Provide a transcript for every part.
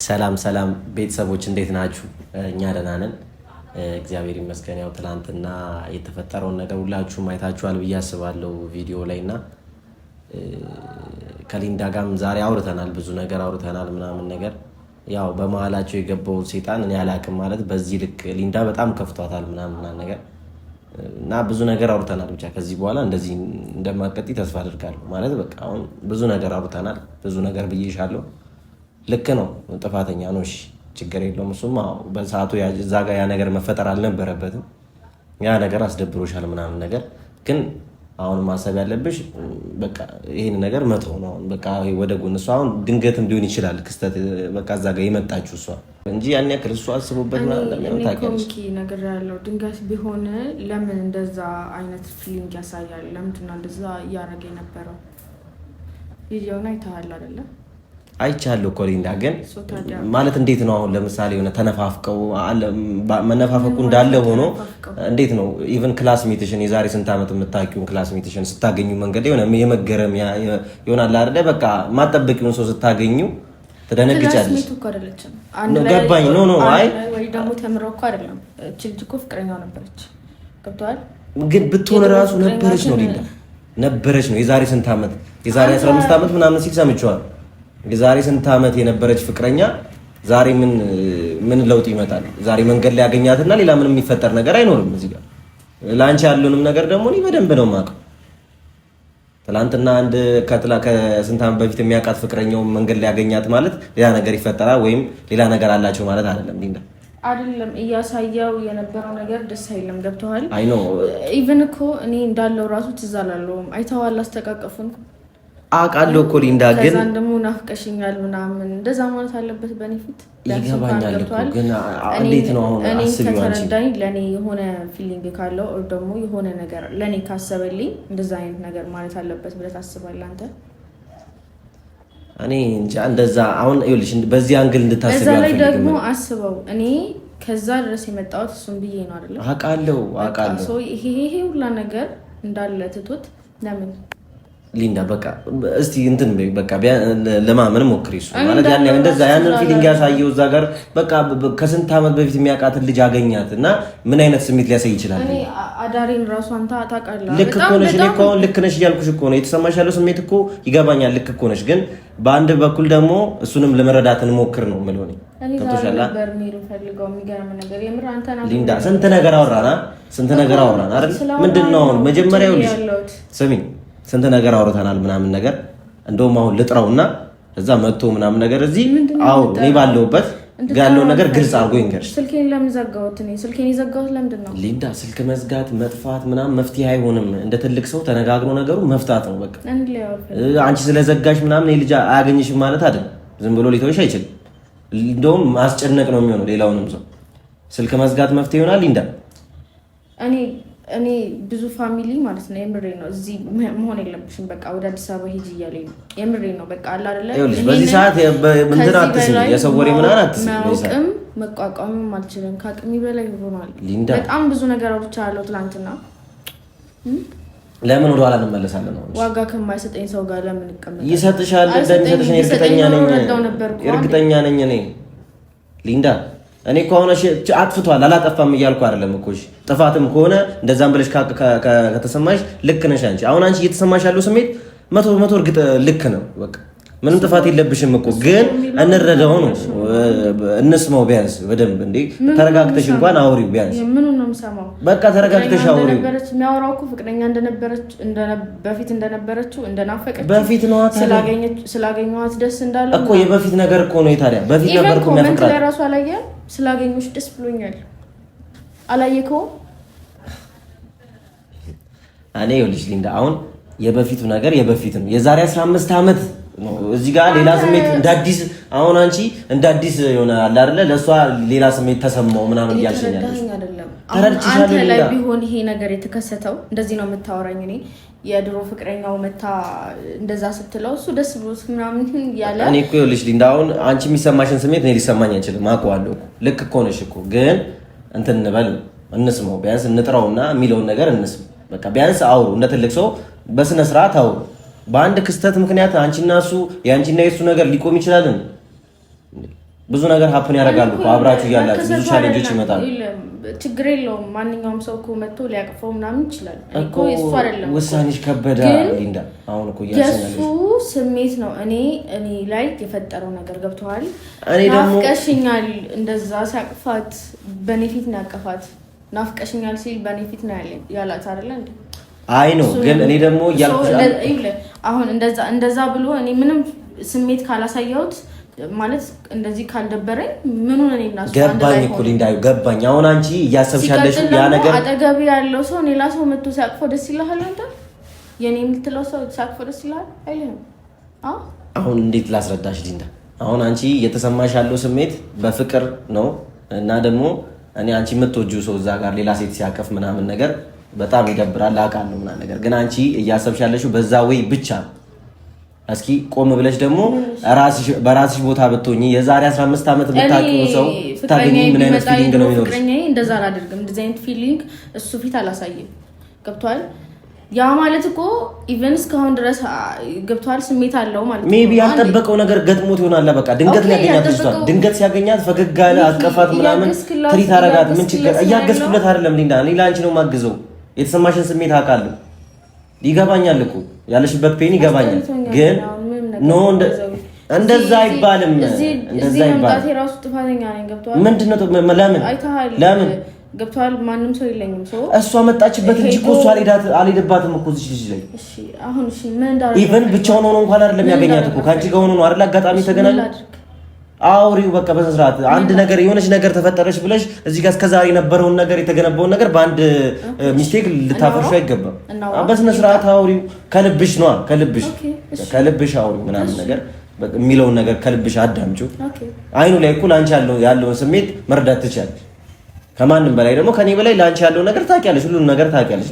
ሰላም ሰላም ቤተሰቦች እንዴት ናችሁ? እኛ ደህና ነን፣ እግዚአብሔር ይመስገን። ያው ትናንትና የተፈጠረውን ነገር ሁላችሁም አይታችኋል ብዬ አስባለሁ ቪዲዮ ላይ እና ከሊንዳ ጋርም ዛሬ አውርተናል፣ ብዙ ነገር አውርተናል ምናምን ነገር። ያው በመሀላቸው የገባው ሴጣን እኔ አላቅም ማለት በዚህ ልክ ሊንዳ በጣም ከፍቷታል ምናምን ነገር እና ብዙ ነገር አውርተናል። ብቻ ከዚህ በኋላ እንደዚህ እንደማቀጥይ ተስፋ አድርጋለሁ ማለት በቃ አሁን ብዙ ነገር አውርተናል፣ ብዙ ነገር ብዬሻለሁ። ልክ ነው፣ ጥፋተኛ ነው። እሺ ችግር የለውም። እሱም በሰዓቱ እዛ ጋር ያ ነገር መፈጠር አልነበረበትም። ያ ነገር አስደብሮሻል ምናምን ነገር ግን አሁን ማሰብ ያለብሽ በቃ ይሄን ነገር መተው ነው። በቃ ወደ ጎን እሷ አሁን ድንገትም ሊሆን ይችላል ክስተት በቃ እዛ ጋር የመጣችው እሷ እንጂ ያን ያክል እሷ አስቦበት ታውቂያለሽ ነገር ያለው ድንገት ቢሆን ለምን እንደዛ አይነት ፊሊንግ ያሳያል? ለምንድን ነው እንደዛ እያደረገ የነበረው? ቪዲዮውን አይተሃል አይደለ? አይቻለሁ እኮ ሊንዳ፣ ግን ማለት እንዴት ነው አሁን ለምሳሌ የሆነ ተነፋፍቀው መነፋፈቁ እንዳለ ሆኖ እንዴት ነው ኢቭን ክላስሜትሽን የዛሬ ስንት ዓመት የምታውቂውን ክላስሜትሽን ስታገኙ መንገድ የሆነ የመገረም ይሆናል አይደል? በቃ ማጠበቂውን ሰው ስታገኙ ትደነግጫለሽ። ገባኝ። ኖ አይ ወይ ደግሞ ተምረው እኮ አይደለም እቺ ልጅ እኮ ፍቅረኛው ነበረች። ገብቶሃል? ግን ብትሆን ራሱ ነበረች ነው ሊንዳ፣ ነበረች ነው። የዛሬ ስንት ዓመት የዛሬ 15 ዓመት ምናምን ሲል ሰምቼዋለሁ። የዛሬ ስንት ዓመት የነበረች ፍቅረኛ ዛሬ ምን ለውጥ ይመጣል? ዛሬ መንገድ ላይ ያገኛትና ሌላ ምንም የሚፈጠር ነገር አይኖርም። እዚህ ጋር ላንቺ ያሉንም ነገር ደግሞ እኔ በደንብ ነው የማውቀው። ትናንትና አንድ ከስንት ዓመት በፊት የሚያውቃት ፍቅረኛው መንገድ ላይ ያገኛት ማለት ሌላ ነገር ይፈጠራል ወይም ሌላ ነገር አላቸው ማለት አይደለም። ሊንዳ አይደለም እያሳየው የነበረው ነገር ደስ አይልም። ገብቶሃል? አይ ኖ ኢቭን እኮ እኔ እንዳለው ራሱ ትዝ አላለውም። አይተዋል አስተቃቀፉን አውቃለሁ እኮ ሊንዳ፣ ግን ከዛን ደግሞ ናፍቀሽኛል ምናምን እንደዛ ማለት አለበት በእኔ ፊት። ይገባኛል እኮ ግን እንዴት ነው አሁን አስቢው አንቺ ተረዳኝ። ለኔ የሆነ ፊሊንግ ካለው or ደግሞ የሆነ ነገር ለኔ ካሰበልኝ እንደዛ አይነት ነገር ማለት አለበት ብለህ ታስባለህ አንተ? እኔ እንጃ እንደዛ አሁን ይኸውልሽ በዚህ አንግል እንድታስቢ አልፈልግም። እዛ ላይ ደግሞ አስበው እኔ ከዛ ድረስ የመጣሁት እሱን ብዬ ነው አይደል? አውቃለሁ። ይሄ ሁላ ነገር እንዳለ ትቶት ለምን ሊንዳ በቃ እስቲ እንትን በቃ ለማመን ሞክሪ። እሱ ማለት ያንን ፊሊንግ ያሳየው እዛ ጋር በቃ ከስንት ዓመት በፊት የሚያውቃትን ልጅ አገኛት እና ምን አይነት ስሜት ሊያሳይ ይችላል? እኔ አዳሬን ራሱ አንተ ታውቃለህ። ልክ እኮ ነሽ። እኔ እኮ አሁን ልክ ነሽ እያልኩሽ እኮ ነው። የተሰማሽ ያለው ስሜት እኮ ይገባኛል። ልክ እኮ ነሽ። ግን በአንድ በኩል ደግሞ እሱንም ለመረዳት እንሞክር ነው የምለው እኔ። ገብቶሻል ሊንዳ? ስንት ነገር አወራና አይደል? ምንድነው አሁን መጀመሪያው ልጅ ስሚ ስንት ነገር አውርተናል ምናምን ነገር። እንደውም አሁን ልጥራውና እዛ መጥቶ ምናምን ነገር እዚህ አሁን እኔ ባለሁበት ያለው ነገር ግልጽ አድርጎ ይንገርሽ። ስልኬን ለምን ዘጋሁት? ስልኬን የዘጋሁት ለምንድን ነው? ሊንዳ ስልክ መዝጋት መጥፋት ምናምን መፍትሄ አይሆንም። እንደ ትልቅ ሰው ተነጋግሮ ነገሩ መፍታት ነው በቃ። አንቺ ስለዘጋሽ ምናምን የልጅ አያገኝሽም ማለት አይደል። ዝም ብሎ ሊተውሽ አይችልም። እንደውም ማስጨነቅ ነው የሚሆነው ሌላውንም ሰው። ስልክ መዝጋት መፍትሄ ይሆናል ሊንዳ? እኔ ብዙ ፋሚሊ ማለት ነው የምሬ ነው እዚህ መሆን የለብሽም በቃ ወደ አዲስ አበባ ሂጂ እያለኝ ነው። የምሬ ነው በቃ አለ አይደለ? በዚህ ሰዓት ምንድን አትስሚ፣ የሰው ወሬ ምናምን አትስሚ። ማውቅም መቋቋምም አልችልም፣ ከአቅሜ በላይ ሆኗል። በጣም ብዙ ነገር አውርቻለሁ ትናንትና። ለምን ወደ ኋላ እንመለሳለን? ዋጋ ከማይሰጠኝ ሰው ጋር ለምን እቀመጣለሁ? ይሰጥሻል፣ እንደሚሰጥሽ እርግጠኛ ነኝ እኔ ሊንዳ። እኔ ከሆነ አጥፍቷል አላጠፋም እያልኩ አይደለም እኮ። ጥፋትም ከሆነ እንደዛም ብለሽ ከተሰማሽ ልክ ነሽ አንቺ። አሁን አንቺ እየተሰማሽ ያለው ስሜት 100% እርግጥ ልክ ነው። በቃ ምንም ጥፋት የለብሽም እኮ፣ ግን እንረዳው ነው እንስማው ቢያንስ በደንብ እንዴ። ተረጋግተሽ እንኳን አውሪው ቢያንስ። ምን ነው የምሰማው? በቃ ተረጋግተሽ አውሪው። የሚያወራው እኮ ፍቅረኛ በፊት እንደነበረችው እንደናፈቀች በፊት ነው ስላገኘኋት ደስ እንዳለ እኮ የበፊት ነገር እኮ ነው። ታዲያ በፊት ነበር እኮ የሚያፈቅራት። ላይ ራሱ አላየህ? ስላገኘሁሽ ደስ ብሎኛል። አላየከው? እኔ ይኸውልሽ ሊንዳ አሁን የበፊቱ ነገር የበፊት ነው። የዛሬ 15 ዓመት ነው። እዚህ ጋር ሌላ ስሜት እንዳዲስ አሁን አንቺ እንዳዲስ የሆነ አለ አይደለ? ለሷ ሌላ ስሜት ተሰማው ምናምን እያልሽኛል አይደለም? አንተ ላይ ቢሆን ይሄ ነገር የተከሰተው እንደዚህ ነው የምታወራኝ። እኔ የድሮ ፍቅረኛው መታ እንደዛ ስትለው እሱ ደስ ብሎት ምናምን ያለ እኔ እኮ ይኸውልሽ ሊንዳ አሁን አንቺ የሚሰማሽን ስሜት እኔ ሊሰማኝ አይችልም። አውቀዋለሁ እኮ ልክ እኮ ነሽ እኮ። ግን እንትን እንበል እንስማው፣ ቢያንስ እንጥራውና የሚለውን ነገር እንስማው። በቃ ቢያንስ አውሩ፣ እንደ ትልቅ ሰው በስነ ስርዓት አውሩ። በአንድ ክስተት ምክንያት አንቺና እሱ ያንቺና የሱ ነገር ሊቆም ይችላል። ብዙ ነገር ሀፕን ያደርጋሉ እኮ አብራችሁ እያላችሁ ብዙ ቻሌንጆች ይመጣሉ። ችግር የለውም። ማንኛውም ሰው እኮ መጥቶ ሊያቅፈው ምናምን ይችላል እኮ እሱ አይደለም ውሳኔሽ ከበደ ሊንዳ። አሁን እኮ የሱ ስሜት ነው እኔ ላይ የፈጠረው ነገር ገብቶሃል። ናፍቀሽኛል እንደዛ ሲያቅፋት በኔ ፊት ነው ያቀፋት። ናፍቀሽኛል ሲል በኔ ፊት ነው ያላት አይደለ እንዴ? አይ ነው ግን እኔ ደግሞ ያልኩሽ አሁን እንደዛ ብሎ እኔ ምንም ስሜት ካላሳየሁት ማለት እንደዚህ ካልደበረኝ ምኑን እኔ እና እሱ ገባኝ እኮ ሊንዳ ገባኝ። አሁን አንቺ እያሰብሻለሽ ያ ነገር አጠገብ ያለው ሰው ሌላ ሰው መጥቶ ሲያቅፈው ደስ ይልሃል አንተ? የኔ የምትለው ሰው ሲያቅፈው ደስ ይልሃል አይልም? አሁን እንዴት ላስረዳሽ ሊንዳ? አሁን አንቺ እየተሰማሽ ያለው ስሜት በፍቅር ነው እና ደግሞ እኔ አንቺ የምትወጂው ሰው እዛ ጋር ሌላ ሴት ሲያቀፍ ምናምን ነገር በጣም ይደብራል አውቃለሁ ምናምን ነገር ግን አንቺ እያሰብሻለሽ በዛ ወይ ብቻ እስኪ ቆም ብለሽ ደግሞ በራስሽ ቦታ ብትሆኚ የዛሬ 15 ዓመት የምታውቂው ሰው ታገኚ ምን አይነት ፊሊንግ ነው የሚኖርሽ? ፍቅረኛዬ እንደዛ አላደርግም። እንደዚህ አይነት ፊሊንግ እሱ ፊት አላሳይም። ገብቷል? ያ ማለት እኮ ኢቨን እስካሁን ድረስ ገብቷል ስሜት አለው ማለት ነው። ሜቢ ያልጠበቀው ነገር ገጥሞት ይሆናል። በቃ ድንገት ሊያገኛት ይችላል። ድንገት ሲያገኛት ፈገግ አለ፣ አቀፋት ምናምን ትሪት አረጋት። ምን ችግር እያገዝኩለት አይደለም ሊንዳ። እኔ ለአንቺ ነው የማግዘው። የተሰማሽን ስሜት አውቃለሁ። ይገባኛል እኮ ያለሽበት ፔን ይገባኛል። ግን ኖ እንደዛ አይባልም። እንደዛ አይባልም። ራሱ ጥፋተኛ ነኝ። ገብቷል? ምንድነው? ለምን ገብቷል? ማንም ሰው የለኝም። ሰው እሷ መጣችበት እንጂ እኮ እሷ አልሄደባትም እኮ እዚህ ልጅ ላይ። እሺ አሁን እሺ ምን እንዳደረገ ኢቨን ብቻውን ሆኖ እንኳን አይደለም ያገኛት እኮ ከአንቺ ጋር ሆኖ ነው አይደል? አጋጣሚ ተገናኙ። አውሪው በቃ በስነ ስርዓት አንድ ነገር የሆነች ነገር ተፈጠረች ብለሽ እዚህ ጋር እስከዛሬ የነበረውን ነገር የተገነባውን ነገር በአንድ ሚስቴክ ልታፈርሹ አይገባም። በስነ ስርዓት አውሪው ከልብሽ ነው ከልብሽ አውሪው ምናምን ነገር የሚለውን ነገር ከልብሽ አዳምጪው። አይኑ ላይ እኮ ላንቺ ያለውን ስሜት መርዳት ትችያለሽ። ከማንም በላይ ደግሞ ከኔ በላይ ላንቺ ያለውን ነገር ታውቂያለሽ፣ ሁሉን ነገር ታውቂያለሽ።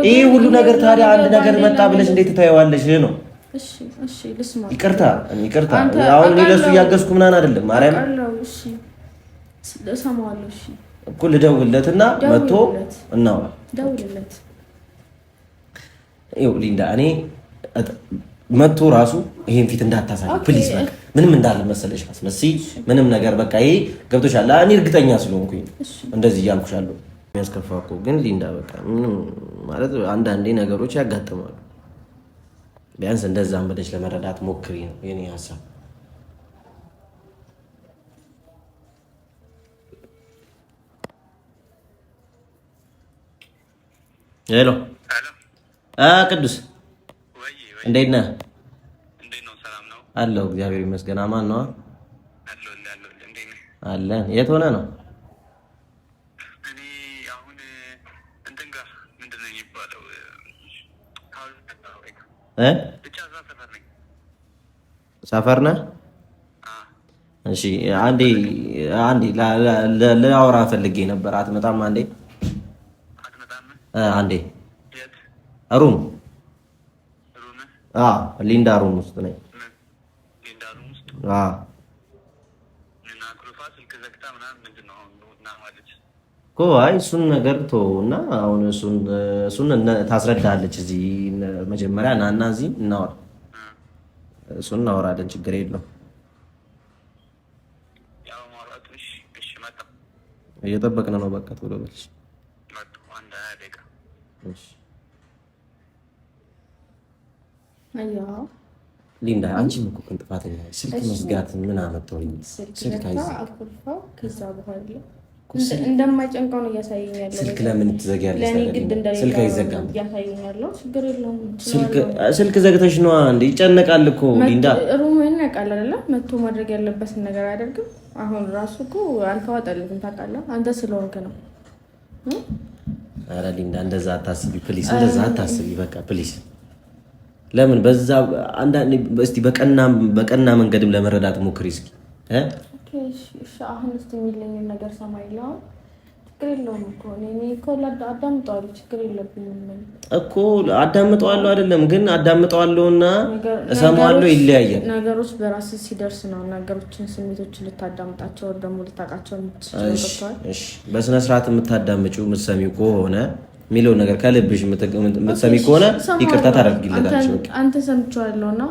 ይሄ ሁሉ ነገር ታዲያ አንድ ነገር መጣ ብለሽ እንዴት ትታየዋለሽ ነው? እሺ ልስማ። ይቅርታ አሁን እኔ ለሱ እያገዝኩ ምናምን አይደለም። ማርያም እሺ እሰማዋለሁ። እሺ እኮ ልደውልለትና መጥቶ እናውራ። ደውልለት። ይኸው ሊንዳ እኔ መጥቶ ራሱ ይሄን ፊት እንዳታሳይ ፕሊዝ። በቃ ምንም እንዳለ መሰለሽ አስመስይ ምንም ነገር በቃ ይሄ ገብቶሻል። እኔ እርግጠኛ ስለሆንኩኝ እንደዚህ እያልኩሻለሁ። የሚያስከፋ እኮ ግን ሊንዳ በቃ ምንም ማለት አንዳንዴ ነገሮች ያጋጥማሉ። ቢያንስ እንደዛም ብለሽ ለመረዳት ሞክሪ ነው የኔ ሀሳብ። ሄሎ ቅዱስ እንዴት ነህ? አለሁ እግዚአብሔር ይመስገን። አማን ነው አለን። የት ሆነ ነው? ሰፈር ነህ? እሺ አንዴ ላውራ ፈልጌ ነበር። አትመጣም? አንዴ ሩም ሊንዳ ሩም ውስጥ ነኝ። አይ እሱን ነገር ተወውና አሁን እሱን ታስረዳለች። እዚህ መጀመሪያ ናና እዚህ እናወራ። እሱን እናወራለን፣ ችግር የለውም። እየጠበቅን ነው። በቃ ቶሎ በልሽ። ሊንዳ አንቺም እኮ ጥፋተኛ ነሽ። ስልክ መዝጋት ምን አመጣው? ስልክ እንደማይጨንቀው ነው እያሳየኝ ያለው። ስልክ ለምን ትዘጊያለሽ? ስልክ አይዘጋም። ስልክ ዘግተሽ ነዋ እንዴ? ይጨነቃል እኮ ሊንዳ። ሩምን ያውቃል አይደለ? መጥቶ ማድረግ ያለበትን ነገር አያደርግም። አሁን ራሱ እኮ አልተዋጠልህም ታውቃለህ። አንተ ስለሆንክ ነው። ኧረ ሊንዳ እንደዛ አታስቢ ፕሊስ፣ እንደዛ አታስቢ በቃ ፕሊስ። ለምን በዛ አንዳንዴ እስቲ በቀና መንገድም ለመረዳት ሞክሪ እስኪ። አሁን እስቲ የሚለኝን ነገር ሰማይለው። ችግር የለውም እኮ እኔ እኮ አዳምጠዋለሁ፣ ችግር የለብኝም እኮ አዳምጠዋለሁ። አይደለም ግን አዳምጠዋለሁና እሰማዋለሁ ይለያያል። ነገሮች በራስ ሲደርስ ነው ነገሮችን፣ ስሜቶችን ልታዳምጣቸው ደግሞ ልታውቃቸው የምትችለው። እሺ በስነ ስርዓት የምታዳምጪው የምትሰሚው ከሆነ የሚለው ነገር ከልብሽ የምትሰሚ ከሆነ ይቅርታ ታደርጊለታለሽ። አንተ ሰምቼዋለሁና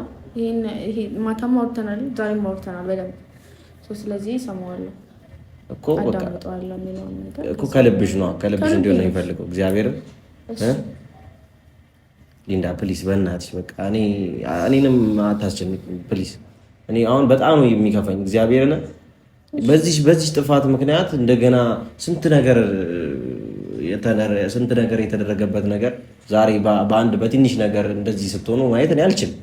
ይሄ ማታም አውርተናል፣ ዛሬም አውርተናል በደንብ። ስለዚህ እሰማዋለሁ እኮ ከልብሽ ነው እንዲሆን ነው የሚፈልገው እግዚአብሔር። ሊንዳ ፕሊስ በእናትሽ በቃ እኔንም አታስጨንቅ ፕሊስ። እኔ አሁን በጣም ነው የሚከፋኝ እግዚአብሔርን በዚህ ጥፋት ምክንያት እንደገና ስንት ነገር የተደረገበት ነገር ዛሬ በአንድ በትንሽ ነገር እንደዚህ ስትሆኑ ማየት እኔ አልችልም።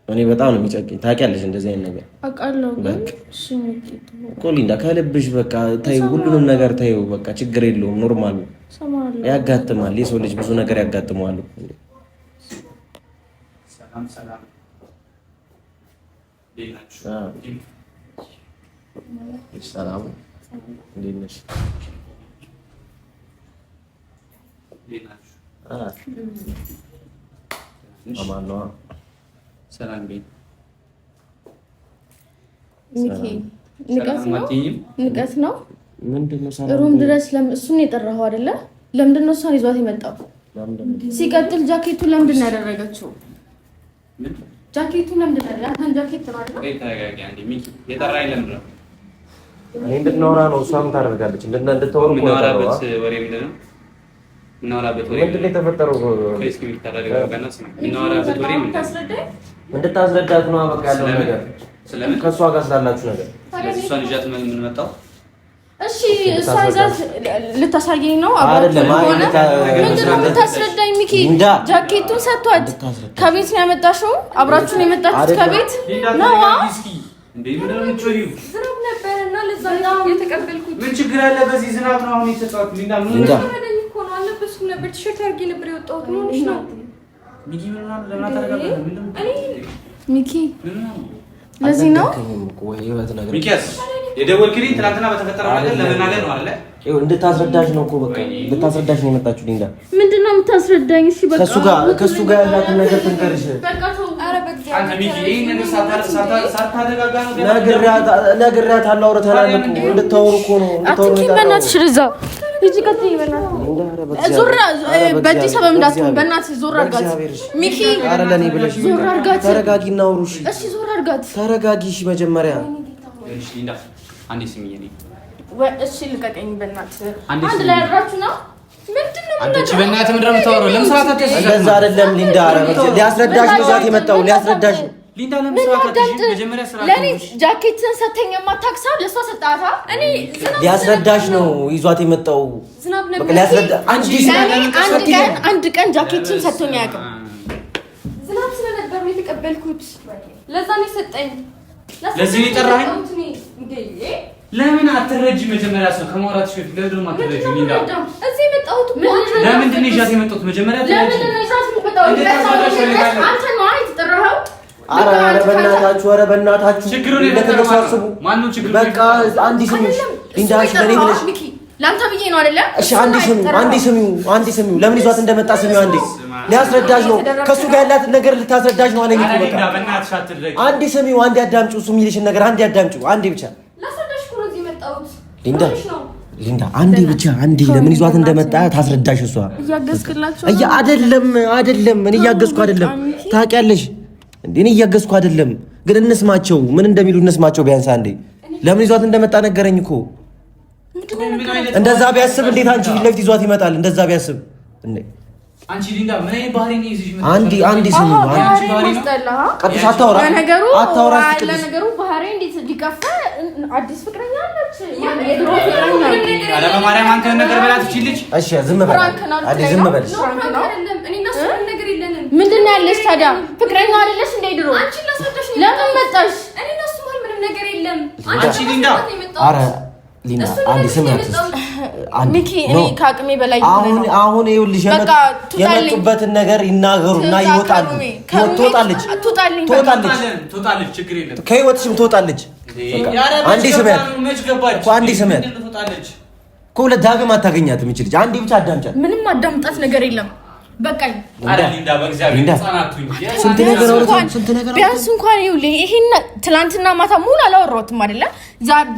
እኔ በጣም ነው የሚጨንቀኝ ታውቂያለሽ። እንደዚህ አይነት ነገር አውቃለሁ እኮ ሊንዳ ከልብሽ በቃ ተይው፣ ሁሉንም ነገር ተይው በቃ ችግር የለውም ኖርማል ነው። ያጋጥማል፣ የሰው ልጅ ብዙ ነገር ያጋጥመዋል። ሰላም ሰላም እንዴት ነሽ? ሰላም ቤት ንቀት ነው። ሩም ድረስ እሱን የጠራኸው አይደለ? ለምንድን ነው እሷን ይዟት የመጣው? ሲቀጥል ጃኬቱን ለምንድን ነው ያደረገችው? ጃኬቱን ለምንድን ነው ያንተን ጃኬት ነው አይደል? ተረጋጊ አንዴ ሚኪ የጠራኝ ለምንድን ነው? እኔ እንድናወራ ነው። እሷም ታደርጋለች እንድታወሩ ነው። የምናወራበት ወሬ ምንድን ነው? የምናወራበት ወሬ ምንድን ነው የተፈጠረው? እስኪ የምታደርገው ገናስ ነው የምናወራበት ወሬ ምንድን ነው? እንድታስረዳት ነው በቃ ያለው ነገር ስለምን ከእሷ ጋር ስላላችሁ ነገር ስለዚህ እሷን ይዣት ምን መጣው? እሺ እሷ ይዛት ልታሳየኝ ነው አይደለም? ምንድን ነው የምታስረዳኝ? ሚኪ ጃኬቱን ሰጥቷት ከቤት ነው ያመጣሽው? አብራችሁ ነው የመጣችሁት ከቤት ነው? እንዴ ምን ነው የምትጮሂው? ዝናብ ነበርና ለዛ ነው የተቀበልኩት። ምን ችግር አለ? በዚህ ዝናብ ነው አሁን የተጫወቱ ሊንዳ ምን ነው እኮ ነው አለበስኩም ነበር ቲሸርት አድርጌ ነበር የወጣሁት ነው ነው ሚኪ ምን ነው ለምን አታረጋጋም? ምን ነው ሚኪ ለዚህ ነው ሚኪያስ የደወልክልኝ ትናንትና በተፈጠረው ነገር ለመናገር ነው አይደል? እንድታስረዳሽ ነው እኮ በቃ እንድታስረዳሽ ነው የመጣችሁ ሊንዳ። ምንድነው የምታስረዳኝ? እሺ በቃ ከሱ ጋር ያላትን ነገር ትንገርሽ። በቃ ተው። ኧረ በቃ አንተ ሚኪ ይሄን ነገር ሳታረጋጋ ነው ነግሬያታለሁ። አውርተናል እኮ እንድታወሩ እኮ ነው። አትንኪ በእናትሽ ልዛ እዚህ ቀጥይ በእናትሽ ዞር በዚህ ሰበብ እንዳትሆን በእናትሽ ዞር አድርጋት ሚኪ። ኧረ ለኔ ብለሽ ዞር አድርጋት። ተረጋጊና አውሩሽ። እሺ ዞር አድርጋት። ተረጋጊሽ መጀመሪያ። እሺ ሊንዳ አንዴ ስሚኝ እኔ እሺ ልቀቀኝ በእናትህ። አንድ ላይ አድራችሁ ነው ምንድነው? አንቺ በእናትህ ምንድነው የምታወራው? ለምሳሌ እንደዛ አይደለም ሊንዳ። ኧረ ሊያስረዳሽ ነው ዛት የመጣው ሊያስረዳሽ ነው ሊንዳ። ለምሳሌ መጀመሪያ ስራ ለኔ ጃኬትን ሰተኛ ማታክሳ ለሷ ሰጣታ። እኔ ሊያስረዳሽ ነው ይዟት የመጣው ዝናብ ነበር። በቃ ሊያስረዳ አንድ ቀን ጃኬትን ሰጥቶኝ ያውቃል። ዝናብ ስለነበር ነው የተቀበልኩት። ለዛ ነው የሰጠኝ። ለዚህ ነው የጠራኸኝ? ለምን አትረጂ? መጀመሪያ ሰው ከማውራትሽ በፊት ለምን አትረጂ? ሊንዳ እዚህ የመጣሁት ለምንድን ነው ይዣት የመጣሁት? መጀመሪያ ለምንድን ነው ይዣት የመጣሁት? አንተ ነው የተጠራኸው። ኧረ በእናታችሁ ችግሩን እንደተሳስቡ ማነው ችግሩ? በቃ አንዲ ስሚው ሊንዳሽ ለኔ ብለሽ ላንተ ብዬ ነው አይደለ? እሺ አንዲ ስሚው ለምን ይዟት እንደመጣ ስሚው። አንዴ ሊያስረዳሽ ነው ከሱ ጋር ያላትን ነገር ልታስረዳሽ ነው አለኝ እኮ በቃ በእናትሽ አትረጂ። አንዲ ስሚው፣ አንዴ አዳምጪው። እሱ የሚልሽን ነገር አንዴ አዳምጪው። አንዴ ብቻ ላስረዳሽ እኮ ነው እዚህ የመጣሁት ሊንዳ አንዴ ብቻ አንዴ ለምን ይዟት እንደመጣ ታስረዳሽ። እሷ እያገዝክላቸው አይደለም እኔ እያገዝኩ አይደለም ታውቂያለሽ እንዴ? እኔ እያገዝኩ አይደለም ግን እንስማቸው፣ ምን እንደሚሉ እንስማቸው ቢያንስ አንዴ። ለምን ይዟት እንደመጣ ነገረኝ እኮ። እንደዛ ቢያስብ እንዴት አንቺ ፊት ለፊት ይዟት ይመጣል? እንደዛ ቢያስብ እንዴ አንቺ ሊንዳ ምን አይነት ባህሪ ነው ይዘሽ መጣሽ? አንዲ ስሙ ቅዱስ አታውራ ለነገሩ ባህሪ እንዴት ሊከፋ አዲስ ፍቅረኛ አለች። የድሮ ፍቅረኛ አለ በማርያም አንተ ነገር በላት እቺ ልጅ። እሺ ዝም በል አዲ ዝም በል። ምንድን ነው ያለሽ ታዲያ? ፍቅረኛ አይደለሽ እንዴ ድሮ? ለምን መጣሽ? እኔ እና እሱ ምንም ነገር የለም። አንቺ ሊንዳ አረ ሊንዳ አንዲ ስሚያት ሚኪ እኔ ከአቅሜ በላይ አሁን ይኸውልሽ የመጡበትን ነገር ይናገሩና ይወጣሉ። ትወጣለች ችግር የለም። ከህይወትሽም ትወጣለች። አንዲ ስሚያት እኮ አንዲ ስሚያት እኮ ዳግም አታገኛትም። ይቺ ልጅ አንዲ ብቻ አዳምጫት። ምንም አዳምጣት ነገር የለም። በቃኝ። አረ ሊንዳ በእግዚአብሔር ህፃናቱኝ ስንት ነገር ቢያንስ እንኳን ይኸውልህ ይሄን ትላንትና ማታ ሙሉ አላወራሁትም አይደለ?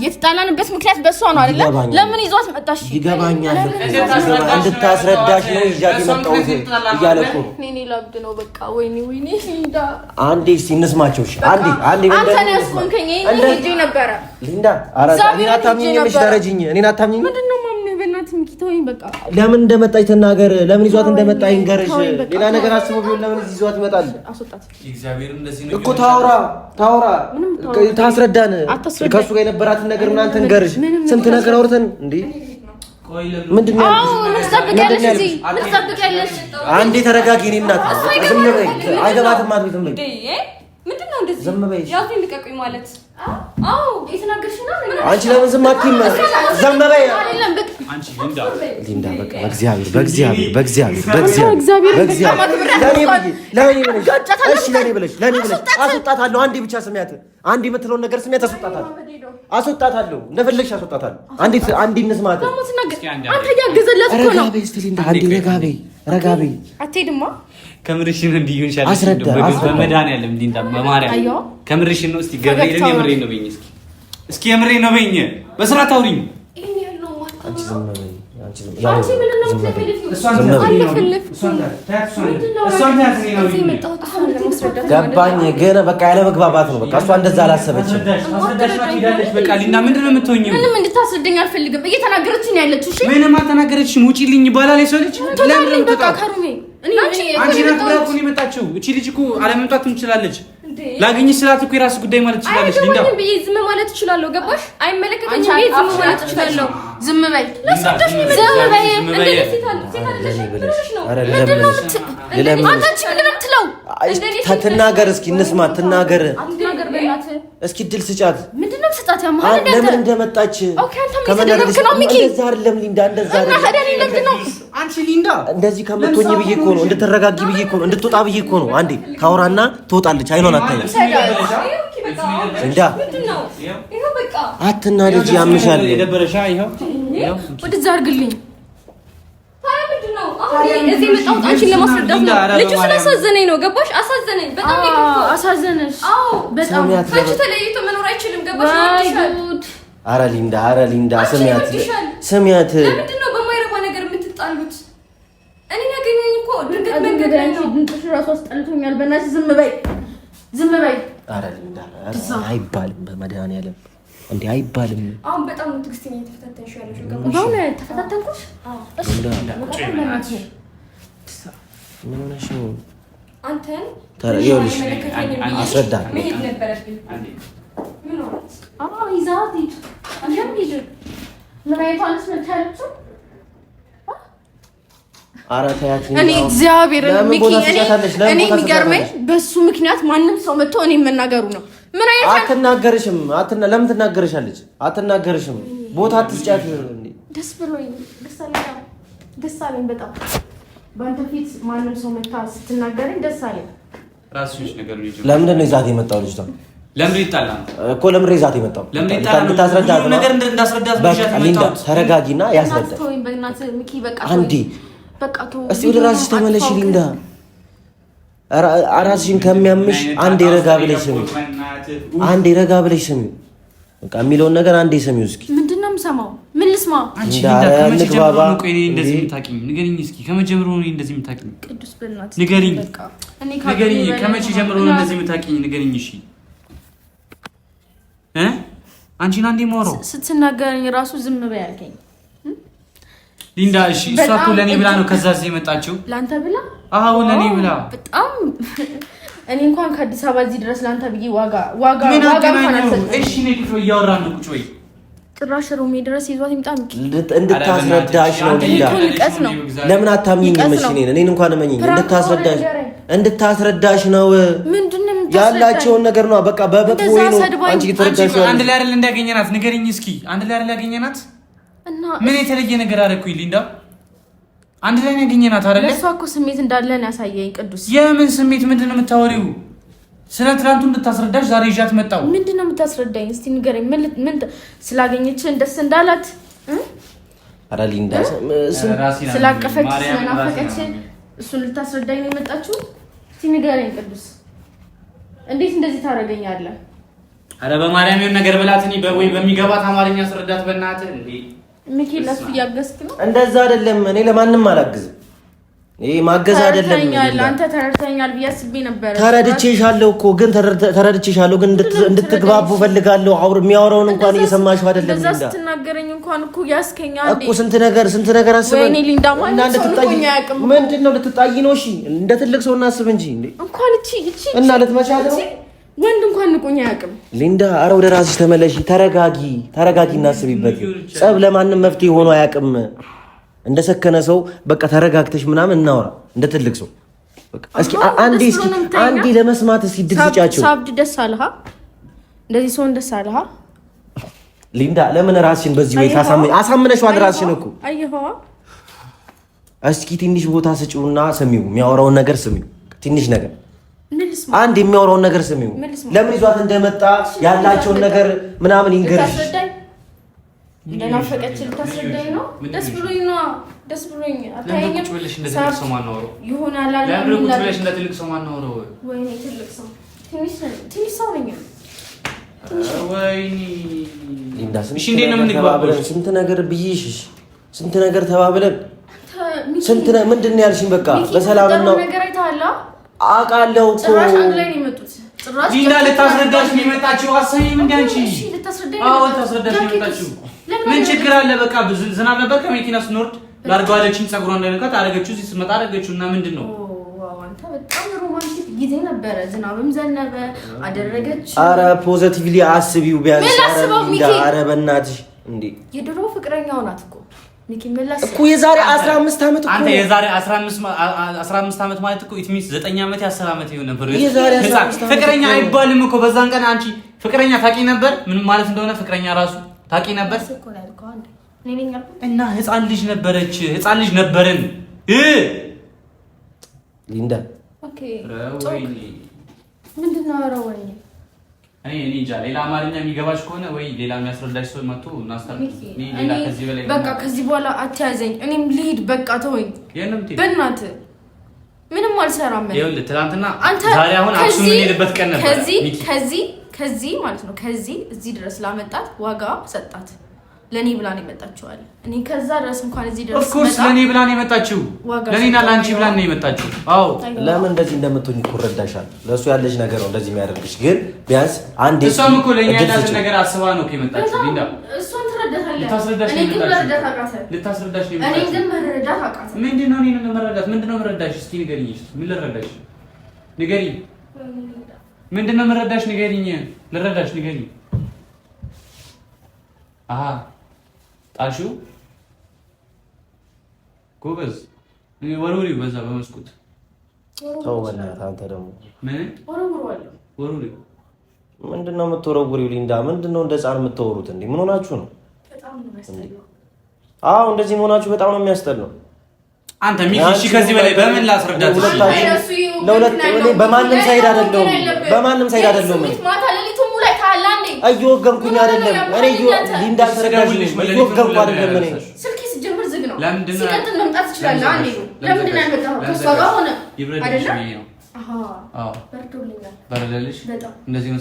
የተጣላንበት ምክንያት በሷ ነው አይደለ? ለምን ይዟት መጣሽ? ይገባኛል። እንድታስረዳሽ ነው ይዣት የመጣሁት እያለ እኮ ነው። እኔ ላብድ ነው በቃ። ወይኔ ሊንዳ አንዴ እስኪ እንስማቸው። እሺ አንዴ አንተ ነህ ያስቆንከኝ። እኔ ሄጄ ነበረ ሊንዳ። ኧረ እኔን አታምኚኝም? እሺ ተረጂኝ። እኔን አታምኚኝም? ምንድን ነው ማምነው? በእናትህ ሚኪቶኝ በቃ ለምን እንደመጣች ተናገር። ለምን ይዟት እንደመጣ ይንገርሽ። ሌላ ነገር አስቦ ቢሆን ለምን እዚህ ይዟት ይመጣል? አስወጣት እግዚአብሔር እንደዚህ ነው እኮ ታውራ ታስረዳን። ከሱ ጋር የነበራትን ነገር ምናምን ትንገርሽ። ስንት ነገር አውርተን እንዴ ምንድን ነው አንዴ ተረጋጊ። እኔ እናት ዝም በይ። አይገባትም አትቤትም በይ። ምንድን ነው እንደዚህ ዝም በይ። ያዙኝ ልቀቁኝ ማለት አዎ እየተናገርሽ ነው። አንቺ ለምን ዝም አትይም? ዝም በይ አንቺ ሊንዳ። በቃ ለኔ ብለሽ አስወጣታለሁ። አንዴ ብቻ ስሚያት። አንዴ የምትለውን ነገር ስሚያት። አስወጣታለሁ። እንደፈለግሽ አስወጣታለሁ። አንዴ እንስማት። አንተ ያገዘላት እኮ ነው። ረጋ በይ። አትሄድማ። ከምርሽን እንዲሆን ይሻላል። በመድኃኒዓለም ሊንዳ በማርያም ከምርሽን ነው። እስቲ ገብርኤልን የምሬን ነው በይኝ። እስኪ የምሬን ነው በይኝ። በስርዓት አውሪኝ። አንቺ ዝም በይ። ገባኝ ግን በቃ ያለ መግባባት ነው። በቃ እሷ እንደዛ አላሰበችም። በቃ ሊንዳ ምንድን ነው የምትሆኚው? ምንም እንድታስረዳኝ አልፈልግም። እየተናገረች ነው ያለችው። እሺ ምንም አልተናገረችም። ውጪልኝ ይባላል የሰው ልጅ። ለምን በቃ ከሩሜ አንቺ ናት ብላ እኮ ነው የመጣችው። እቺ ልጅ እኮ አለመምጣትም ትችላለች። ላግኝሽ ስላት እኮ የራስ ጉዳይ ማለት ትችላለች። ሊንዳ አይደለም ብዬ ዝም ማለት እችላለሁ። ገባሽ? አይመለከተኝም ብዬ ዝም ማለት እችላለሁ። ዝም በይ። ለሰደሽ ነው ዝም በይ። እንደዚህ ሲታል ትናገር። እስኪ እንስማት። ትናገር እስኪ ድል ስጫት። ምንድነው ስጣት? ያማል ለምን እንደመጣች ከመናገርሽ ነው ሚኪ። እንደዛ አይደለም ሊንዳ፣ እንደዛ አይደለም። አንቺ ሊንዳ እንደዚህ ከምትሆኚ ብዬ እኮ ነው፣ እንድትረጋጊ ብዬ እኮ ነው፣ እንድትወጣ ብዬ እኮ ነው። አንዴ ታውራና ትወጣለች። አይኗን አታይም እንዳ አትናደጂ። ያምሻል። የደበረሻ ይሄው ወደዛ አድርግልኝ። እዚህ መጣሁት አንቺን ለማስረዳት ነው። ልጁ ስላሳዘነኝ ነው። ገባሽ? አሳዘነኝ። በጣም ይከፋ። አሳዘነሽ? አዎ በጣም። ሰሚያት ከአንቺ ተለይቶ መኖር አይችልም። ገባሽ? አረ ሊንዳ ሰሚያት። ለምንድን ነው በማይረባ ነገር የምትጣሉት? እኔ ያገኘኝ እኮ ድንገት መንገድ ላይ ነው። ድንጥሽ ራሱ አስጠልቶኛል። በእናትሽ ዝም በይ። አረ ሊንዳ አይባልም። በመድኃኒዓለም እንዴ አይባልም። አሁን በጣም ነው ትዕግስተኛ የተፈታተንሽ ያለሽ። ገባሽ? አሁን ተፈታተንኩሽ? ምን ሆነሽ ነው? አንተን ይኸውልሽ አስረዳ። መሄድ ነበረብኝ። ምን ሆነ? ይዛት ሂድ። አንተም ሂድ። ምን አይቷልስ መታለችው? ኧረ ተያት። እኔ እግዚአብሔር ሚኪ እኔ የሚገርመኝ በሱ ምክንያት ማንም ሰው መጥቶ እኔ መናገሩ ነው። ምን አይነት አትናገርሽም? ለምን ትናገርሻለች? አትናገርሽም። ቦታ አትስጫት። ደስ ብሎኝ ደስ አለኝ በጣም በአንተ ፊት ማንም ሰው መታ ስትናገረኝ ደስ አለኝ። ራስሽ ነገር ነው። ለምንድን ነው ይዛት የመጣው ልጅ ነው? ለምን ይጣላ እኮ ለምን ይዛት የመጣው? ለምን ይጣላ ነው? ታስረዳት ነው ነገር እንዳስረዳት ብቻት ነው። ሊንዳ ተረጋጊና ያስረዳ። በእናትህ ሚኪ በቃ አንዴ በቃ ተው። እስቲ ወደ ራስሽ ተመለሽ ሊንዳ። ራስሽን ከሚያምሽ አንዴ ረጋ ብለሽ ስሚ። በቃ የሚለውን ነገር አንዴ ስሚው እስኪ። ምንድን ነው የምሰማው? ምን ልስማ? አንቺ ሊንዳ ከመጀመሩ ነው ቆይ እንደዚህ የምታውቂኝ? ንገሪኝ እስኪ ከመጀመሩ ነው እንደዚህ የምታውቂኝ? ቅዱስ በእናትህ ንገሪኝ። እኔ ንገሪኝ ከመቼ ጀምሮ ነው እንደዚህ የምታውቂኝ? ንገሪኝ እሺ። አንቺን አንዴ ሞሮ ስትናገረኝ ራሱ ዝም በይ አልከኝ ሊንዳ። እሺ እሷ እኮ ለኔ ብላ ነው ከዛ እዚህ የመጣችው። ላንተ ብላ? አዎ ለኔ ብላ። በጣም እኔ እንኳን ከአዲስ አበባ እዚህ ድረስ ላንተ ብዬ ዋጋ እንኳን አልሰጠኝም። እሺ ነይ ቁጭ በይ፣ እያወራን ነው። ቁጭ በይ። ጭራሽ ሮሜ ድረስ ይዟት ይምጣ። እንድታስረዳሽ ነው ሊንዳ። ለምን አታምኚኝም? እሺ እኔን እንኳን እመኚኝ። እንድታስረዳሽ ነው። ምንድነው ያላቸውን ነገር ነው። በቃ በበቅ ወይ ነው አንቺ ተረዳሽ። አንድ ላይ አይደል እንዳገኘናት? ንገሪኝ እስኪ። አንድ ላይ አይደል ያገኘናት? እና ምን የተለየ ነገር አደረኩኝ ሊንዳ? አንድ ላይ ያገኘናት አይደል? ለሷ እኮ ስሜት እንዳለን ያሳየኝ ቅዱስ። የምን ስሜት? ምንድነው የምታወሪው? ስለ ትናንቱ እንድታስረዳሽ ዛሬ ይዣት መጣሁ። ምንድነው የምታስረዳኝ? እስቲ ንገረኝ። ምን ስላገኘችን ደስ እንዳላት? አረ ሊንዳ ስላቀፈች ስለናፈቀች እሱን ልታስረዳኝ ነው የመጣችው? እስቲ ንገረኝ ቅዱስ፣ እንዴት እንደዚህ ታደርገኛለህ? አረ በማርያም የሆነ ነገር በላት። እኔ ወይ በሚገባት አማርኛ አስረዳት በእናትህ። እንዴ ሚኪ ለሱ እያገዝክ ነው? እንደዛ አይደለም። እኔ ለማንም አላግዝም። ይሄ ማገዝ አይደለም። አንተ ተረድተኛል ብዬ አስቤ ነበር። ተረድቼሻለሁ እኮ ግን ተረድቼሻለሁ ግን እንድትግባቡ ፈልጋለሁ። የሚያወራውን እንኳን እየሰማሽው አይደለም። እንደዛ ስትናገረኝ እንኳን እኮ ያስከኛ እንዴ እኮ ስንት ነገር አስበን ወይኔ ሊንዳ ማለት ነው። ምንድነው ልትጣይ ነው? እሺ እንደ ትልቅ ሰው እናስብ እንጂ እንዴ እንኳን እቺ እና ልትመቻት ነው። ወንድ እንኳን ንቆኝ አያውቅም። ሊንዳ ኧረ ወደ ራስሽ ተመለሺ። ተረጋጊ እናስቢበት። ጸብ ለማንም መፍትሄ ሆኖ አያውቅም። እንደሰከነ ሰው በቃ ተረጋግተሽ ምናምን እናወራ እንደ ትልቅ ሰው። በቃ እስኪ አንዴ ለመስማት እስኪ ድል ስጫቸው። ሳብድ ደስ አለሃ? እንደዚህ ሰው ደስ አለሃ? ሊንዳ ለምን ራስሽን በዚህ ወይ አሳምነሽዋል ራስሽን እኮ። አይኸዋ እስኪ ትንሽ ቦታ ስጪውና ስሚው። የሚያወራውን ነገር ስሚው። ትንሽ ነገር አንድ የሚያወራውን ነገር ስሚው። ለምን ይዟት እንደመጣ ያላቸውን ነገር ምናምን ይንገርሽ። እንደናፈቀች ልታስረዳኝ ነው? ደስ ብሎኝ ነው። ደስ ብሎኝ አታየኝም? ቁጭ ብለሽ እንደ ትልቅ ሰው ማናወራው ይሆናል አለ። ለምን ቁጭ ብለሽ እንደ ትልቅ ሰው ማናወራው? ወይኔ ትልቅ ሰው ትንሽ ሰው ነኝ። ወይኔ ሊንዳ ስንት ነገር ብዬሽ ስንት ነገር ተባብለን ምንድን ነው ያልሽኝ? በቃ በሰላም ነው ነገር አይተሃል? አውቃለሁ እኮ ጭራሽ አንድ ላይ ነው የመጡት። ሊንዳ ልታስረዳሽ ነው የመጣችው። አሰይም እንደ አንቺ አዎ ልታስረዳሽ ነው የመጣችው። ምን ችግር አለ? በቃ ብዙ ዝናብ ነበር። ከመኪና ስንወርድ ላርጓለችኝ ጸጉሯ እንዳይነካት አደረገችው። እዚህ ስመጣ አደረገችው እና ምንድነው? ዋው አንተ በጣም ሮማንቲክ ጊዜ ነበረ። ዝናብም ዘነበ አደረገች። አረ ፖዚቲቭሊ አስቢው ቢያንስ። አረ በእናትሽ እንዴ የድሮ ፍቅረኛው ናት እኮ ሚኪ መላስ እኮ የዛሬ 15 ዓመት እኮ አንተ የዛሬ 15 ዓመት ማለት እኮ ኢት ሚንስ 9 ዓመት 10 ዓመት ይሆን ነበር። ፍቅረኛ አይባልም እኮ በዛን ቀን አንቺ ፍቅረኛ ታቂ ነበር። ምን ማለት እንደሆነ ፍቅረኛ ራሱ ታቂ ነበር እና ህፃን ልጅ ነበረች። ህፃን ልጅ ነበርን ሊንዳ። ኦኬ ምንድነው አረወኝ? እኔ እንጃ። ሌላ አማርኛ የሚገባሽ ከሆነ ወይ ሌላ የሚያስረዳሽ ሰው መጥቶ እናስተምር። ሌላ ከዚህ በላይ በቃ ከዚህ በኋላ አትያዘኝ። እኔም ልሂድ በቃ ተወኝ። በእናትህ ምንም አልሰራም። ይኸውልህ ትናንትና ዛሬ አሁን አክሱም የምንሄድበት ቀን ነበር። ከዚህ ማለት ነው ከዚህ እዚህ ድረስ ላመጣት ዋጋ ሰጣት። ለኔ ብላ ነው የመጣችው አለ። እኔ ከዛ ድረስ እንኳን እዚህ ድረስ ኦፍ ኮርስ ለኔ ብላ ነው የመጣችው። ለኔና ላንቺ ብላ ነው የመጣችው። አዎ ለምን እንደዚህ እንደምትሆኝ እኮ እረዳሻለሁ። ለሱ ያለሽ ነገር ነው እንደዚህ የሚያደርግሽ። ግን ቢያንስ አንዴ እሷም እኮ ለኛ ያላት ነገር አስባ ነው የመጣችው። ሊንዳ እሷን ትረዳታለህ። እኔ ግን መረዳት አቃተህ። ልታስረዳሽ ነው የመጣችው። እኔ ግን መረዳት አቃተህ። ምንድነው እኔን መረዳት? ምንድነው መረዳሽ? እስኪ ንገሪኝ። ምን ልረዳሽ? ንገሪኝ። ምንድነው መረዳሽ? ንገሪኝ። ልረዳሽ ንገሪኝ። አሃ ጣልሽው ጎበዝ። ወሩሪ በዛ በመስኮት ተው በእናትህ። አንተ ደግሞ ምን ወሩሪ ምንድነው የምትወረውሪው? ሊንዳ ምንድነው እንደ ሕፃን የምትወሩት እንዴ? ምን ሆናችሁ ነው? አዎ እንደዚህ መሆናችሁ በጣም ነው የሚያስጠላው። አንተ ሚኪ እሺ፣ ከዚህ በላይ በምን ላስረዳት? ለሁለት በማንም ሳይድ አይደለም፣ በማንም ሳይድ አይደለም። እየወገንኩኝ አይደለም እኔ ሊንዳ ተረጋሽ ነው እየወገንኩ አይደለም እኔ ስልክ ሲጀምር ዝግ ነው። ለምንድን ነው ሲቀጥል መምጣት ይችላል። አንዴ ለምንድን ነው ያመጣው? ከሷ ጋር ሆነ አይደለም? አዎ በርዶልኛል። በረደልሽ? እንደዚህ ነው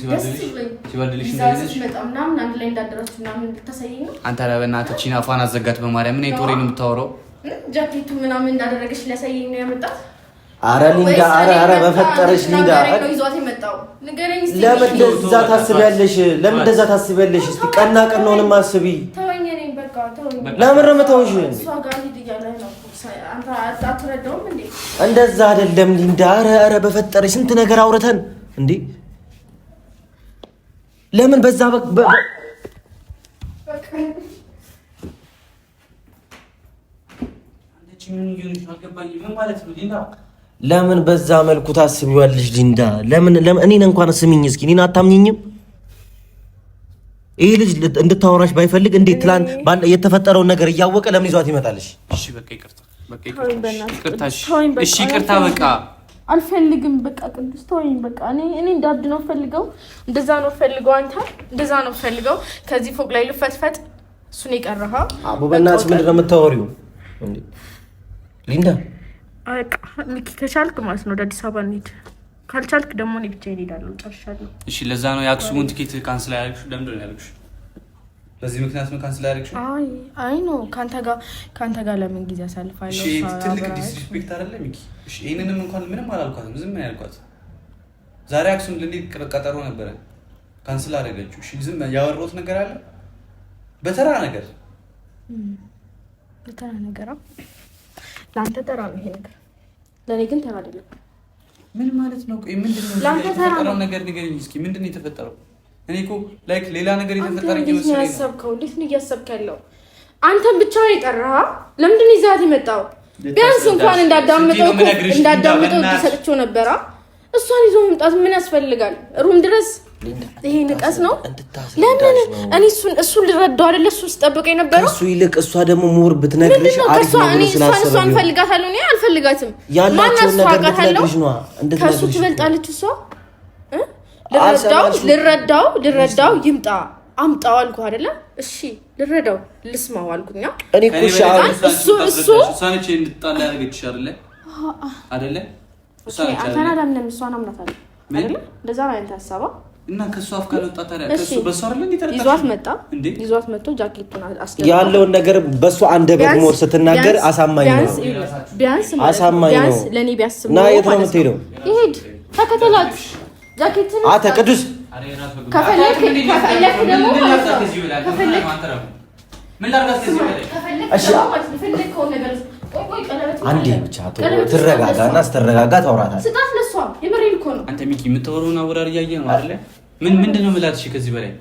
ሲበርድልሽ እንደዚህ መጣ ምናምን አንድ ላይ እንዳደረችሁ ምናምን ልታሳየኝ ነው። አንተ በእናትህ ቺና አፏን አዘጋት በማርያም። ምን ጦሬ ነው የምታወራው? ጃኬቱ ምናምን እንዳደረገች ሊያሳየኝ ነው ያመጣት። አረ ሊንዳ አረ በፈጠረሽ ሊንዳ ይዟት የመጣው ንገረኝ እስቲ። ለምን እንደዛ ታስቢያለሽ? ለምን እንደዛ ታስቢያለሽ? እስቲ ቀና ቀናውንም አስቢ። ተወኝ ነኝ በቃ ተወኝ። ለምን ረመተውሽ? እሷ ጋር ሂድ እያለህ ነው። አንተ አትረዳውም እንዴ? እንደዛ አይደለም ሊንዳ። አረ በፈጠረሽ ስንት ነገር አውርተን እንዴ ለምን በዛ ለምን በዛ መልኩ ታስቢዋለሽ ሊንዳ? ለምን እኔን እንኳን ስሚኝ እስኪ። እኔን አታምኚኝም? ይሄ ልጅ እንድታወራሽ ባይፈልግ እንዴት ትላንት የተፈጠረውን ነገር እያወቀ ለምን ይዟት ይመጣልሽ? እሺ በቃ ይቅርታ፣ በቃ ይቅርታ። እሺ ይቅርታ በቃ አልፈልግም። በቃ ቅዱስ ተወኝ። በቃ እኔ እንዳብድ ነው ፈልገው፣ እንደዛ ነው ፈልገው፣ አንተ እንደዛ ነው ፈልገው። ከዚህ ፎቅ ላይ ልፈትፈት እሱን የቀረሃ አቡ በእናትሽ ምንድን ነው የምታወሪው እንዴ ሊንዳ? በቃ ሚኪ ከቻልክ ማለት ነው ወደ አዲስ አበባ እንሂድ። ካልቻልክ ደግሞ እኔ ብቻዬን እሄዳለሁ። ጨርሻለሁ። እሺ ለዛ ነው የአክሱሙን ቲኬት ካንስል ያደረግሽው? ለምንድን ነው ያደረግሽው? በዚህ ምክንያት ነው ካንስል ያደረግሽው? አይ ነው ካንተ ጋር ለምን ጊዜ አሳልፋለሁ? እሺ ትልቅ ዲስሪስፔክት አይደለም ሚኪ? እሺ ይሄንንም እንኳን ምንም አላልኳትም፣ ዝም ነው ያልኳት። ዛሬ አክሱም ልንሄድ ቀጠሮ ነበረ፣ ካንስል አደረገችው። እሺ ዝም ያወራሁት ነገር አለ በተራ ነገር ለአንተ ተራ ነው ይሄ ነገር፣ ለእኔ ግን ተራ አይደለም። ምን ማለት ነው? ቆይ ምንድነው የተፈጠረው ነገር ንገረኝ እስኪ። ምንድነው የተፈጠረው? እኔ እኮ ላይክ ሌላ ነገር የተፈጠረ ይመስለኛል። እንዴት ነው እያሰብክ ያለው? አንተን ብቻ ነው የጠራህ? ለምንድን ነው ይዛት የመጣው? ቢያንስ እንኳን እንዳዳምጠው ተሰጥቼው ነበራ። እሷን ይዞ መምጣት ምን ያስፈልጋል? ሩም ድረስ ይሄ ንቀስ ነው። ለምን እኔ እሱን ልረዳው አይደለ? እሱን ስጠብቀው የነበረው እሱ ይልቅ እሷ ደግሞ ሞር ብትነግርሽ አሪፍ ነው ብሎ ስላሰበ እሷን ፈልጋታለሁ። እኔ አልፈልጋትም። ያላችሁ ነገር ብትነግርሽ ነው ከሱ ትበልጣለች እሷ። ልረዳው ይምጣ አምጣው አልኩህ አይደለ? እሺ ልረዳው ልስማው አልኩኛ። እኔ ኩሻ እሱ ሳንቺ እንድጣላ ያደርግሽ አይደለ? አንተና ለምን እሷን አምናታለህ አይደለ? እንደዛ ነው አንተ ሐሳባ እና ከሱ አፍ ካልወጣ ታዲያ ከሱ በሷ አይደል እንዴ ተረጣ? ይዟት መጥቶ ጃኬቱን አስገባ ያለውን ነገር በሱ አንደበት ሞር ስትናገር አሳማኝ ነው። ቢያንስ ለኔ ቢያስብ ነው። የት ነው የምትሄደው? ይሄድ ተከተላት ጃኬቱን አተ ቅዱስ ከፈለክ ደግሞ ምን ላድርጋት ከዚህ በላይ? እሺ ፈለከው ነገር አንዴ ብቻ ትረጋጋና ስትረጋጋ ታውራታለህ። ስጣት ለሷ የምሬን እኮ ነው። አንተ ሚኪ የምትወሩና ወራር እያየህ ነው አይደለ? ምንድነው የምላት? እሺ ከዚህ በላይ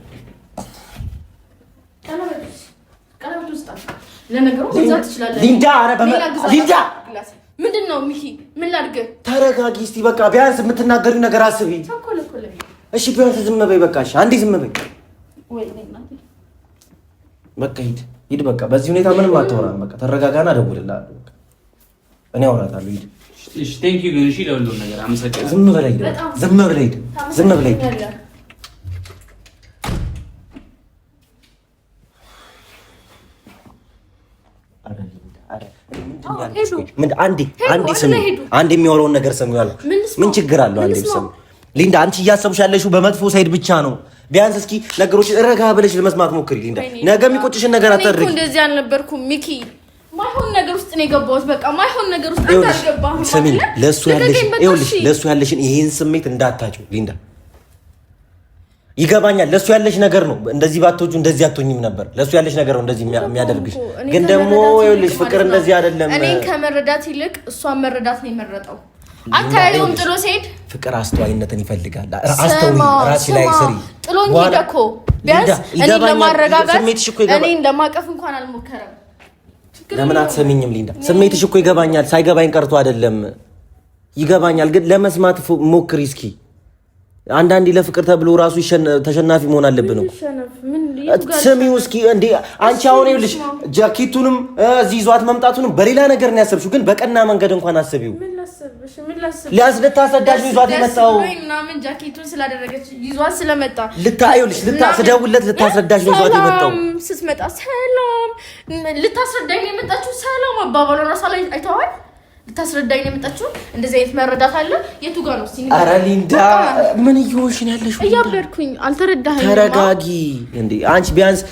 ቀለበት ውስጥ ለነገሩ እዛ ትችላለህ። ሊንዳ ምንድነው ሚኪ? ምን ላድርግ? ተረጋጊ እስቲ በቃ ቢያንስ የምትናገሪው ነገር አስቢ። እሺ ቢያንስ ዝም በይ በቃ። እሺ አንዴ ዝም በይ በቃ። ሂድ በቃ። በዚህ ሁኔታ ምንም አታወራም። በቃ ተረጋጋና እደውልልሃለሁ። እኔ አወራታለሁ። ሂድ። እሺ ቴንክ ዩ ግን እሺ ለሁሉም ነገር አመሰግናለሁ። ዝም ብለህ ሂድ። ዝም ብለህ ሂድ። ዝም ብለህ ሂድ። አንድ የሚያወራውን ነገር ሰሚዋል። ምን ችግር አለው? አንዴ ሰሚ ሊንዳ፣ አንቺ እያሰብሽ ያለሽው በመጥፎ ሳይድ ብቻ ነው። ቢያንስ እስኪ ነገሮች ረጋ ብለሽ ለመስማት ሞክሪ ሊንዳ። ነገ የሚቆጭሽን ነገር አታድርጊ። እንደዚህ አልነበርኩም ሚኪ። ማይሆን ነገር ውስጥ ነው የገባሁት። በቃ ማይሆን ነገር ውስጥ አታልገባም። ስሚ፣ ለሱ ያለሽን ይሄን ስሜት እንዳታጭው ሊንዳ። ይገባኛል። ለሱ ያለሽ ነገር ነው። እንደዚህ ባትወጁ እንደዚህ አትሆኝም ነበር። ለሱ ያለሽ ነገር ነው እንደዚህ የሚያደርግሽ። ግን ደግሞ ይኸውልሽ ፍቅር እንደዚህ አይደለም። እኔን ከመረዳት ይልቅ እሷን መረዳት ነው የመረጠው። አታየውም? ጥሎ ሲሄድ ፍቅር አስተዋይነትን ይፈልጋል። አስተውይ፣ ራስሽ ላይ ስሪ። ጥሎኝ ሄደ እኮ። ቢያንስ እኔን ለማረጋጋት እኔን ለማቀፍ እንኳን አልሞከረም። ለምን አትሰሚኝም ሊንዳ? ስሜትሽ እኮ ይገባኛል። ሳይገባኝ ቀርቶ አይደለም፣ ይገባኛል። ግን ለመስማት ሞክሪ እስኪ። አንዳንዴ ለፍቅር ተብሎ ራሱ ተሸናፊ መሆን አለብን እኮ። ስሚው እስኪ እንዴ አንቺ አሁን ይኸውልሽ ጃኬቱንም እዚህ ይዟት መምጣቱንም በሌላ ነገር ነው ያሰብሽው፣ ግን በቀና መንገድ እንኳን አስቢው። ልታስረዳሽ ነው ይዟት የመጣው ምናምን ጃኬቱን ስላደረገች ይዟት ስለመጣ ስደውልለት ልታስረዳሽ ነው ይዟት የመጣው። ስትመጣ ሰላም ልታስረዳኝ ነው የመጣችው። ሰላም አባባሏ ራሷ ላይ አይተዋል። ልታስረዳኝ ነው የመጣችው። እንደዚህ አይነት መረዳት አለ። የቱ ጋር ነው ሲኒ? ኧረ ሊንዳ ምን እየሆንሽ ነው ያለሽው? እያበድኩኝ አልተረዳኸኝም። ተረጋጊ እንዴ አንቺ ቢያንስ።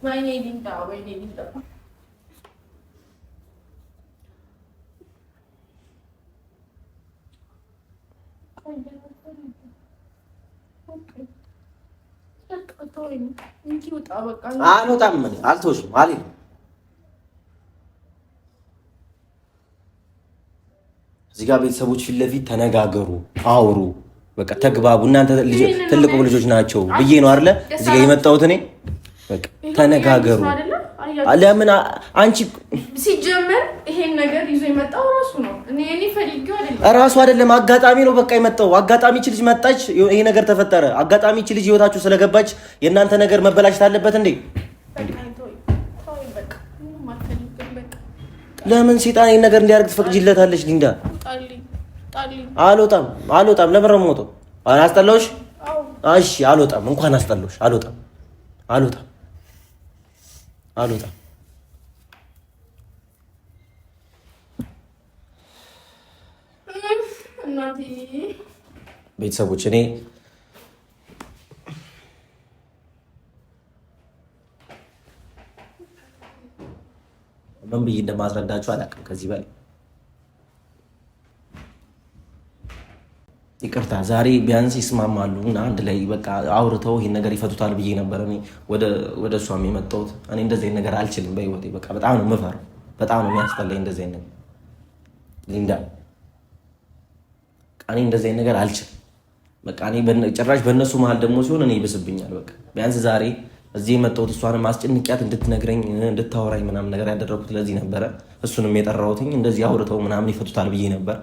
ወይኔ ሊንዳ፣ ወይኔ ሊንዳ። አልወጣም፣ አልተውሽም፣ አልሄድም። እዚህ ጋር ቤተሰቦች ፊት ለፊት ተነጋገሩ፣ አውሩ፣ በቃ ተግባቡ። እናንተ ትልቁ ልጆች ናቸው ብዬ ነው አይደለ እዚህ ጋር የመጣሁት እኔ። በቃ ተነጋገሩ። ለምን አንቺ ሲጀመር ይሄን ነገር ይዞ የመጣው ራሱ ነው። እኔ ፈልጌው አይደለም፣ ራሱ አይደለም፣ አጋጣሚ ነው በቃ የመጣው። አጋጣሚ እቺ ልጅ መጣች፣ ይሄ ነገር ተፈጠረ። አጋጣሚ እቺ ልጅ ህይወታችሁ ስለገባች የእናንተ ነገር መበላሸት አለበት እንዴ? ለምን ሴጣን ይሄን ነገር እንዲያደርግ ትፈቅጂለታለሽ ሊንዳ? አልወጣም፣ አልወጣም። ለምን ነው የምወጣው? አስጠላሁሽ? እሺ አልወጣም። እንኳን አስጠላሁሽ። አልወጣም፣ አልወጣም፣ አልወጣም። ቤተሰቦች እኔ ምን ብዬ እንደማስረዳችሁ አላውቅም ከዚህ በላይ ይቅርታ። ዛሬ ቢያንስ ይስማማሉ እና አንድ ላይ በቃ አውርተው ይሄን ነገር ይፈቱታል ብዬ ነበር እኔ ወደ እሷም የመጣሁት። እኔ እንደዚህ ነገር አልችልም በህይወቴ። በቃ በጣም ነው የምፈራው፣ በጣም ነው የሚያስጠላኝ እንደዚህ ነገር ሊንዳ። እኔ እንደዚህ ነገር አልችልም። በቃ እኔ ጭራሽ በእነሱ መሀል ደግሞ ሲሆን እኔ ይብስብኛል። በቃ ቢያንስ ዛሬ እዚህ የመጣሁት እሷንም አስጨንቂያት እንድትነግረኝ እንድታወራኝ ምናምን ነገር ያደረኩት ለዚህ ነበረ። እሱንም የጠራሁትኝ እንደዚህ አውርተው ምናምን ይፈቱታል ብዬ ነበር፣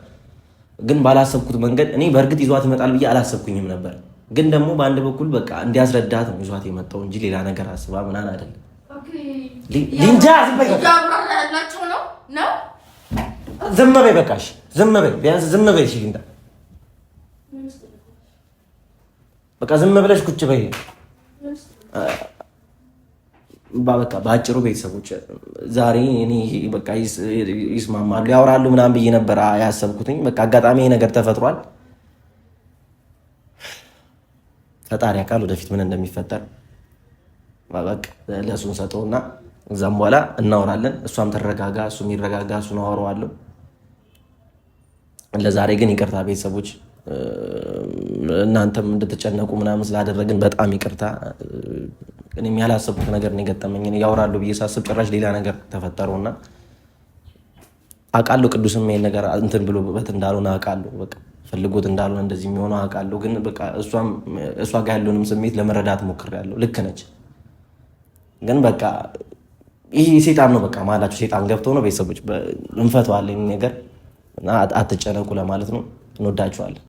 ግን ባላሰብኩት መንገድ። እኔ በእርግጥ ይዟት ይመጣል ብዬ አላሰብኩኝም ነበር፣ ግን ደግሞ በአንድ በኩል በቃ እንዲያስረዳት ነው ይዟት የመጣው እንጂ ሌላ ነገር አስባ ምናምን አይደለም። ሊንዳ ዝም በይ በቃሽ፣ ዝም በይ ቢያንስ ዝም በይ እሺ ሊንዳ፣ በቃ ዝም ብለሽ ቁጭ በይ። በቃ በአጭሩ ቤተሰቦች ዛሬ እኔ በቃ ይስማማሉ ያወራሉ ምናምን ብዬ ነበር ያሰብኩትኝ። በቃ አጋጣሚ ይሄ ነገር ተፈጥሯል። ፈጣሪ አካል ወደፊት ምን እንደሚፈጠር በቃ ለእሱን ሰጠውና እዛም በኋላ እናወራለን። እሷም ተረጋጋ፣ እሱም ይረጋጋ፣ እሱን አወራዋለሁ። ለዛሬ ግን ይቅርታ ቤተሰቦች፣ እናንተም እንድትጨነቁ ምናምን ስላደረግን በጣም ይቅርታ። እኔም ያላሰብኩት ነገር ነው የገጠመኝ። ያወራሉ ብዬ ሳስብ ጭራሽ ሌላ ነገር ተፈጠረውና አውቃለሁ። ቅዱስም ይሄን ነገር እንትን ብሎበት እንዳልሆነ አውቃለሁ። በቃ ፈልጎት እንዳልሆነ እንደዚህ የሚሆነው አውቃለሁ። ግን በቃ እሷ ጋር ያለውንም ስሜት ለመረዳት ሞክሬያለሁ። ልክ ነች፣ ግን በቃ ይህ ሴጣን ነው። በቃ ማላችሁ ሴጣን ገብቶ ነው። ቤተሰቦች እንፈተዋለን ነገር እና አትጨነቁ ለማለት ነው። እንወዳችኋለን።